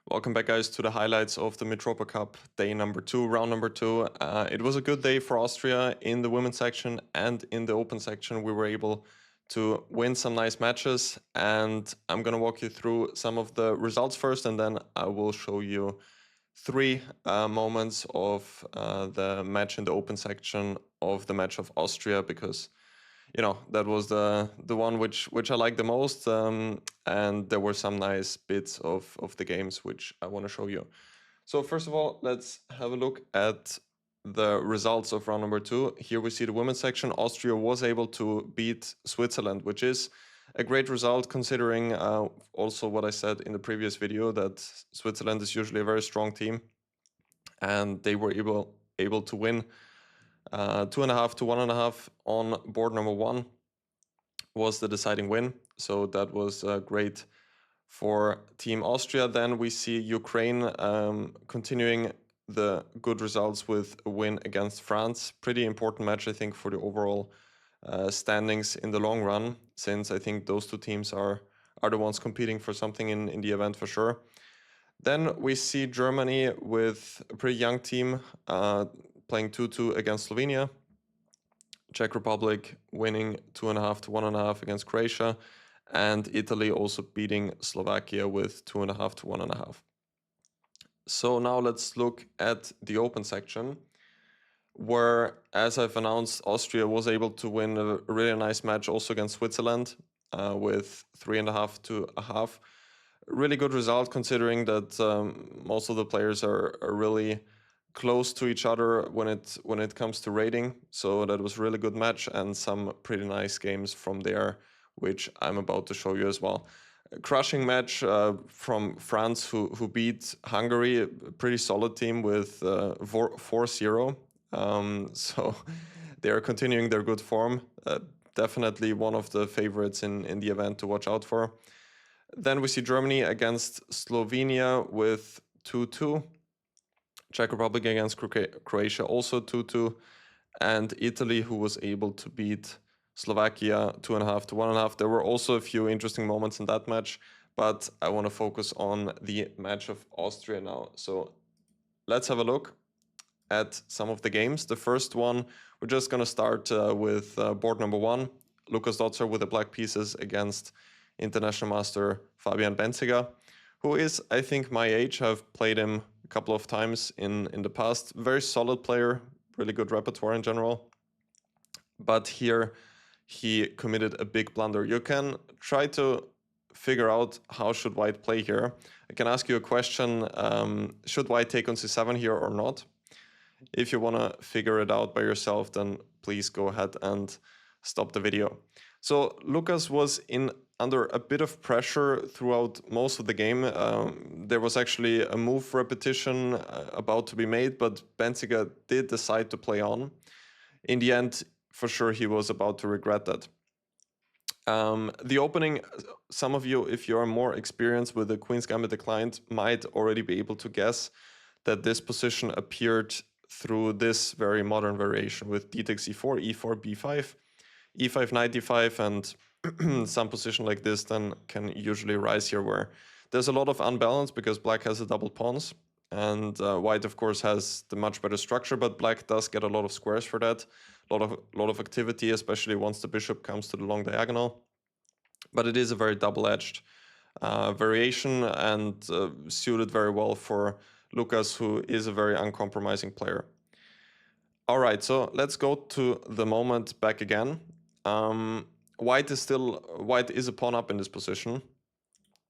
Welcome back, guys, to the highlights of the Mitropa Cup, day number 2, round number 2. It was a good day for Austria in the women's section and in the open section. We were able to win some nice matches, and I'm going to walk you through some of the results first, and then I will show you three moments of the match in the open section of the match of Austria, because that was the one which I like the most, and there were some nice bits of the games which I want to show you. So first of all, let's have a look at the results of round number 2. Here we see the women's section. Austria was able to beat Switzerland, which is a great result considering also what I said in the previous video, that Switzerland is usually a very strong team, and they were able to win 2.5 to 1.5 on board number 1 was the deciding win. So that was great for Team Austria. Then we see Ukraine continuing the good results with a win against France. Pretty important match, I think, for the overall standings in the long run, since I think those two teams are the ones competing for something in the event for sure. Then we see Germany with a pretty young team playing 2-2 against Slovenia. Czech Republic winning 2.5 to 1.5 against Croatia, and Italy also beating Slovakia with 2.5 to 1.5. So now let's look at the open section, where, as I've announced, Austria was able to win a really nice match also against Switzerland with 3.5 to 1/2. Really good result considering that most of the players are really close to each other when it comes to rating. So that was a really good match, and some pretty nice games from there, which I'm about to show you as well. A crushing match from France, who beat Hungary, a pretty solid team with 4-0. So they are continuing their good form. Definitely one of the favorites in the event to watch out for. Then we see Germany against Slovenia with 2-2. Czech Republic against Croatia also 2-2. And Italy, who was able to beat Slovakia 2.5 to 1.5. There were also a few interesting moments in that match, but I want to focus on the match of Austria now. So let's have a look at some of the games. The first one, we're just going to start with board number 1. Lukas Dotzer with the black pieces against international master Fabian Benziger, who is, I think, my age. I've played him a couple of times in the past. Very solid player, really good repertoire in general. But here he committed a big blunder. You can try to figure out how should white play here. I can ask you a question, should white take on c7 here or not? If you want to figure it out by yourself, then please go ahead and stop the video. So Lukas was under a bit of pressure throughout most of the game. There was actually a move repetition about to be made, but Benziger did decide to play on. In the end, for sure, he was about to regret that. The opening, some of you, if you are more experienced with the Queen's Gambit declined, might already be able to guess that this position appeared through this very modern variation with d takes e4, e4, b5, e5, knight d5, and some position like this then can usually rise here, where there's a lot of unbalance because black has a double pawns, and white of course has the much better structure, but black does get a lot of squares for that, a lot of activity, especially once the bishop comes to the long diagonal. But it is a very double-edged variation, and suited very well for Lukas, who is a very uncompromising player. All right, so let's go to the moment back again. White is a pawn up in this position.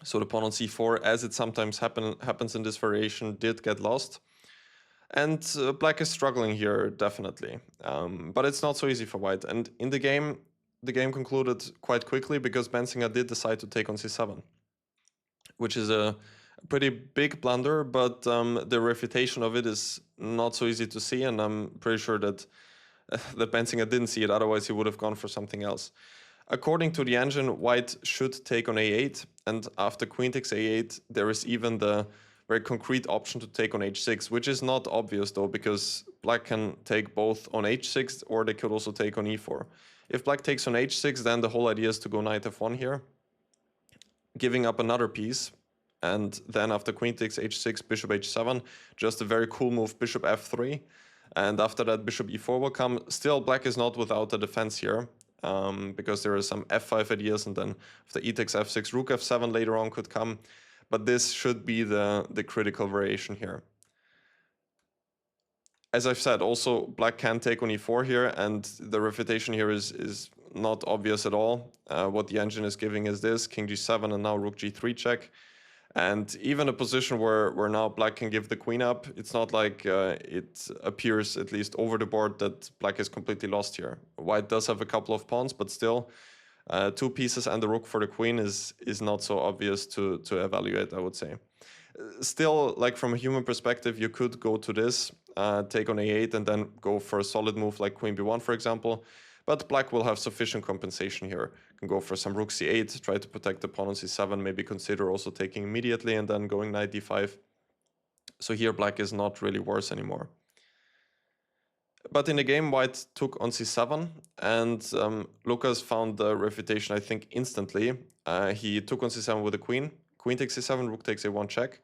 So the pawn on c4, as it sometimes happens in this variation, did get lost. And black is struggling here, definitely. But it's not so easy for white. And in the game concluded quite quickly because Benziger did decide to take on c7, which is a pretty big blunder, but the refutation of it is not so easy to see, and I'm pretty sure that Benziger didn't see it, otherwise he would have gone for something else. According to the engine, white should take on a8, and after queen takes a8, there is even the very concrete option to take on h6, which is not obvious though, because black can take both on h6, or they could also take on e4. If black takes on h6, then the whole idea is to go knight f1 here, giving up another piece, and then after queen takes h6, bishop h7, just a very cool move, bishop f3. And after that, bishop e4 will come. Still, black is not without a defense here, because there are some f5 ideas, and then after e takes f6, rook f7 later on could come. But this should be the critical variation here. As I've said, also black can take on e4 here, and the refutation here is not obvious at all. What the engine is giving is this, king g7 and now rook g3 check. And even a position where now black can give the queen up, it's not like it appears, at least over the board, that black is completely lost here. White does have a couple of pawns, but still, 2 pieces and the rook for the queen is not so obvious to evaluate, I would say. Still, like from a human perspective, you could go to this, take on a8 and then go for a solid move like queen b1, for example. But black will have sufficient compensation here. Can go for some rook c8, try to protect the pawn on c7, maybe consider also taking immediately and then going knight d5. So here black is not really worse anymore. But in the game, white took on c7, and Lucas found the refutation, I think, instantly. He took on c7 with a queen. Queen takes c7, rook takes a1 check.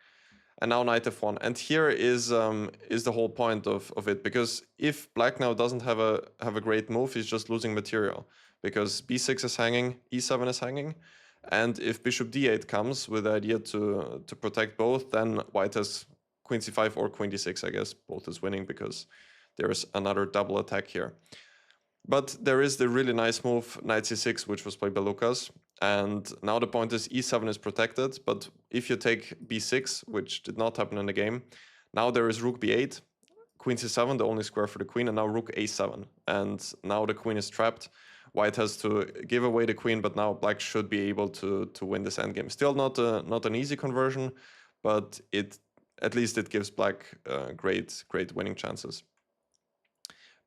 And now knight f1. And here is the whole point of it, because if black now doesn't have a great move, he's just losing material, because b6 is hanging, e7 is hanging, and if bishop d8 comes with the idea to protect both, then white has queen c5 or queen d6, I guess. Both is winning because there's another double attack here. But there is the really nice move, knight c6, which was played by Lucas. And now the point is e7 is protected, but if you take b6, which did not happen in the game, now there is rook b8, queen c7, the only square for the queen, and now rook a7. And now the queen is trapped. White has to give away the queen, but now black should be able to win this endgame. Still not an easy conversion, but at least it gives black great winning chances.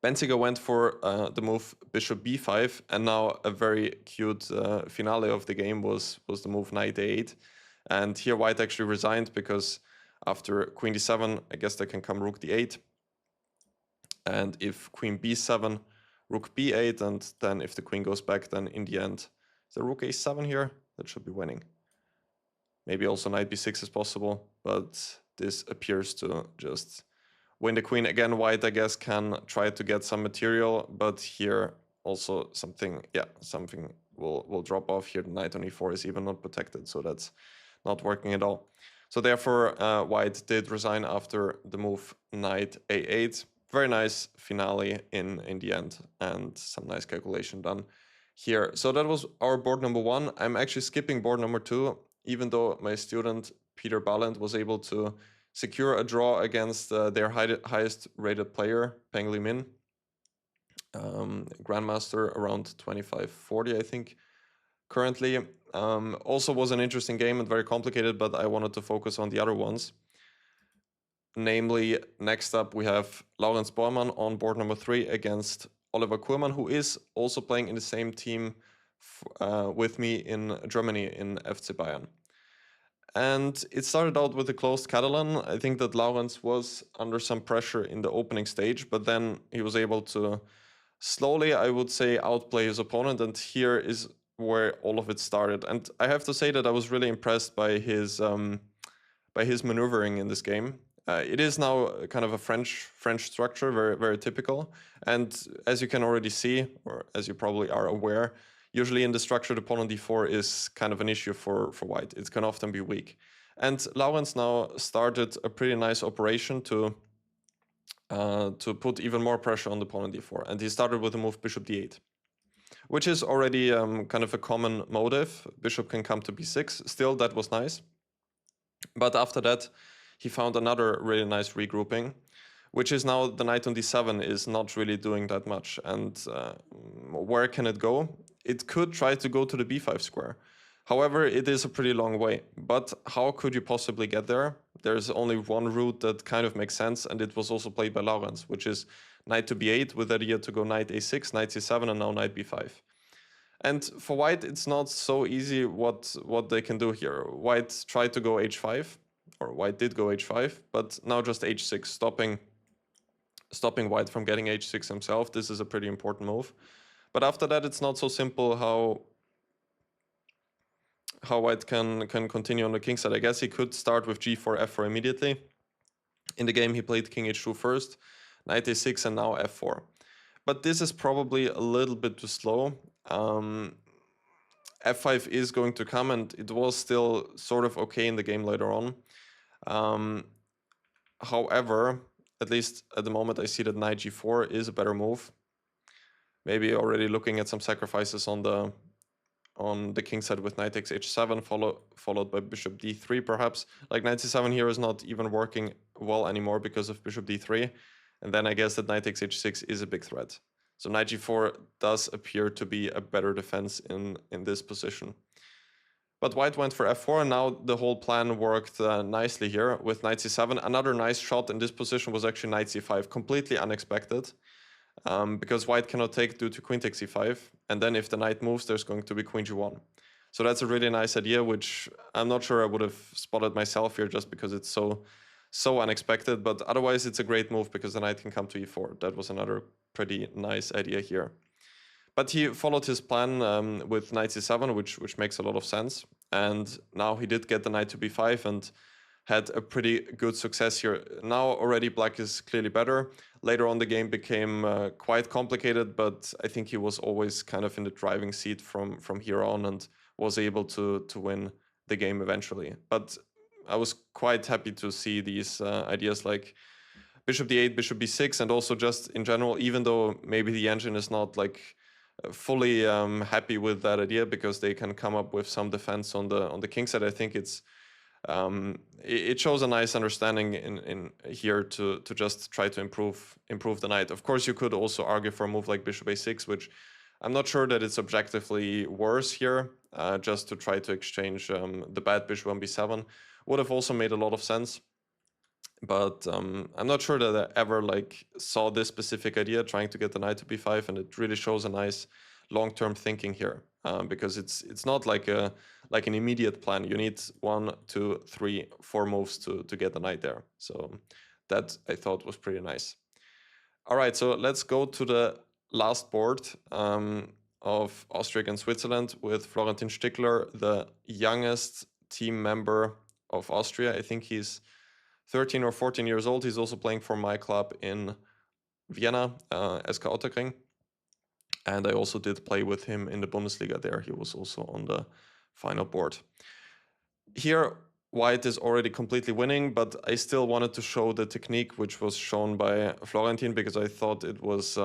Benziger went for the move bishop b5, and now a very cute finale of the game was the move knight a8. And here white actually resigned, because after queen d7, I guess there can come rook d8. And if queen b7, rook b8, and then if the queen goes back, then in the end, is there rook a7 here? That should be winning. Maybe also knight b6 is possible, but this appears to just win the queen. Again, white, I guess, can try to get some material, but here also something will drop off here. The knight on e4 is even not protected, so that's not working at all. So therefore, white did resign after the move knight a8. Very nice finale in the end, and some nice calculation done here. So that was our board number 1. I'm actually skipping board number 2, even though my student Peter Ballant was able to secure a draw against their highest rated player, Peng Li Min, grandmaster around 25-40, I think, currently. Also was an interesting game and very complicated, but I wanted to focus on the other ones. Namely, next up we have Laurens Bormann on board number 3 against Oliver Kurmann, who is also playing in the same team with me in Germany in FC Bayern. And it started out with a closed Catalan. I think that Laurens was under some pressure in the opening stage, but then he was able to slowly, I would say, outplay his opponent. And here is where all of it started. And I have to say that I was really impressed by his maneuvering in this game. It is now kind of a French structure, very, very typical. And as you can already see, or as you probably are aware, usually in the structure, the pawn on d4 is kind of an issue for white. It can often be weak. And Laurens now started a pretty nice operation to put even more pressure on the pawn on d4. And he started with the move bishop d8, which is already kind of a common motive. Bishop can come to b6. Still, that was nice. But after that, he found another really nice regrouping, which is now the knight on d7 is not really doing that much. And where can it go? It could try to go to the b5 square. However, it is a pretty long way. But how could you possibly get there? There's only one route that kind of makes sense, and it was also played by Laurens, which is knight to b8 with the idea to go knight a6, knight c7, and now knight b5. And for white, it's not so easy what they can do here. White tried to go h5, or white did go h5, but now just h6, stopping white from getting h6 himself. This is a pretty important move. But after that, it's not so simple how white can continue on the king side. I guess he could start with g4, f4 immediately. In the game, he played king h2 first, knight a6, and now f4. But this is probably a little bit too slow. F5 is going to come, and it was still sort of okay in the game later on. However, at least at the moment, I see that knight g4 is a better move. Maybe already looking at some sacrifices on the king side with knight takes h7, followed by bishop d3 perhaps. Like knight c7 here is not even working well anymore because of bishop d3. And then I guess that knight takes h6 is a big threat. So knight g4 does appear to be a better defense in this position. But white went for f4, and now the whole plan worked nicely here with knight c7. Another nice shot in this position was actually knight c5, completely unexpected. Because white cannot take due to queen takes c5, and then if the knight moves, there's going to be queen g1. So that's a really nice idea, which I'm not sure I would have spotted myself here just because it's so unexpected, but otherwise it's a great move because the knight can come to e4. That was another pretty nice idea here. But he followed his plan with knight c7, which makes a lot of sense. And now he did get the knight to b5 and had a pretty good success here. Now already black is clearly better. Later on the game became quite complicated, but I think he was always kind of in the driving seat from here on and was able to win the game eventually. But I was quite happy to see these ideas like bishop d8, bishop b6, and also just in general, even though maybe the engine is not like fully happy with that idea because they can come up with some defense on the king side, I think it shows a nice understanding in here to just try to improve the knight. Of course, you could also argue for a move like bishop a6, which I'm not sure that it's objectively worse here. Just to try to exchange the bad bishop on b7 would have also made a lot of sense. But I'm not sure that I ever like saw this specific idea trying to get the knight to b5, and it really shows a nice long-term thinking here because it's not like an immediate plan. You need 1, 2, 3, 4 moves to get the knight there. So that I thought was pretty nice. All right, so let's go to the last board of Austria and Switzerland with Florentin Stickler, the youngest team member of Austria. I think he's 13 or 14 years old. He's also playing for my club in Vienna, SK Otterkring. And I also did play with him in the Bundesliga there. He was also on the final board. Here, white is already completely winning, but I still wanted to show the technique which was shown by Florentin because I thought it was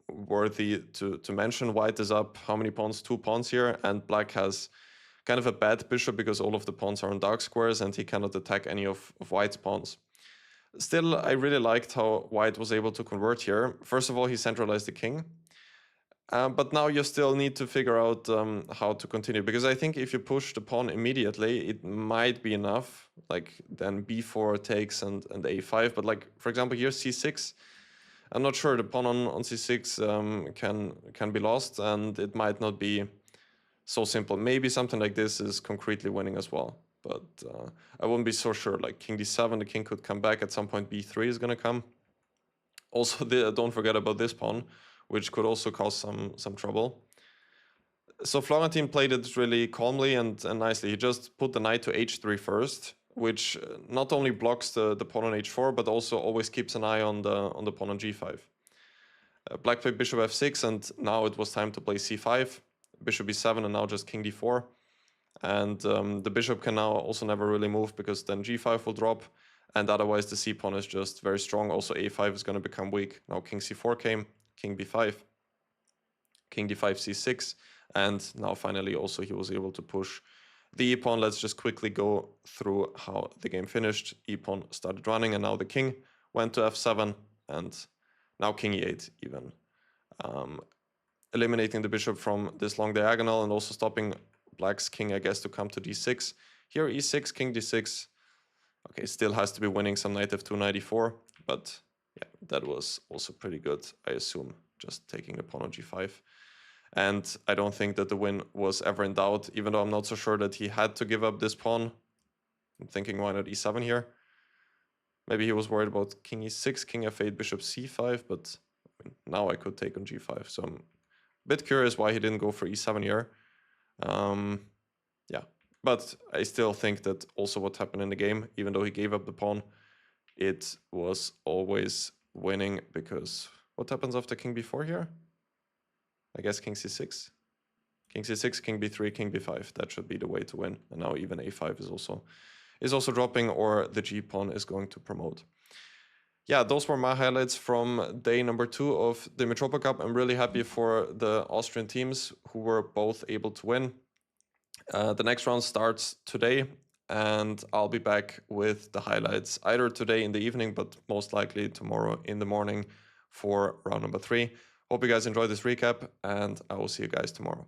worthy to mention. White is up how many pawns? 2 pawns here, and black has kind of a bad bishop because all of the pawns are on dark squares and he cannot attack any of white's pawns. Still, I really liked how white was able to convert here. First of all, he centralized the king. But now you still need to figure out how to continue, because I think if you push the pawn immediately, it might be enough. Like then b4 takes and a5. But like, for example, here c6. I'm not sure the pawn on c6 can be lost, and it might not be so simple. Maybe something like this is concretely winning as well. But I wouldn't be so sure. Like king d7, the king could come back at some point. b3 is going to come. Also, don't forget about this pawn, which could also cause some trouble. So Florentin played it really calmly and nicely. He just put the knight to h3 first, which not only blocks the pawn on h4, but also always keeps an eye on the pawn on g5. Black played bishop f6, and now it was time to play c5, bishop b7, and now just king d4. And the bishop can now also never really move because then g5 will drop, and otherwise the c pawn is just very strong. Also a5 is going to become weak. Now king c4 came, king b5, king d5, c6, and now finally also he was able to push the e-pawn. Let's just quickly go through how the game finished. E-pawn started running, and now the king went to f7, and now king e8 even. Eliminating the bishop from this long diagonal and also stopping black's king, I guess, to come to d6. Here e6, king d6. Okay, still has to be winning some knight f2, knight e4, but yeah, that was also pretty good, I assume, just taking the pawn on g5. And I don't think that the win was ever in doubt, even though I'm not so sure that he had to give up this pawn. I'm thinking, why not e7 here? Maybe he was worried about king e6, king f8, bishop c5, but I mean, now I could take on g5. So I'm a bit curious why he didn't go for e7 here. yeah. But I still think that also what happened in the game, even though he gave up the pawn, it was always winning, because what happens after king b4 here? I guess king c6. King c6, king b3, king b5. That should be the way to win. And now even a5 is also dropping, or the g pawn is going to promote. Yeah, those were my highlights from day number 2 of the Mitropa Cup. I'm really happy for the Austrian teams who were both able to win. The next round starts today, and I'll be back with the highlights either today in the evening, but most likely tomorrow in the morning for round number 3. Hope you guys enjoyed this recap, and I will see you guys tomorrow.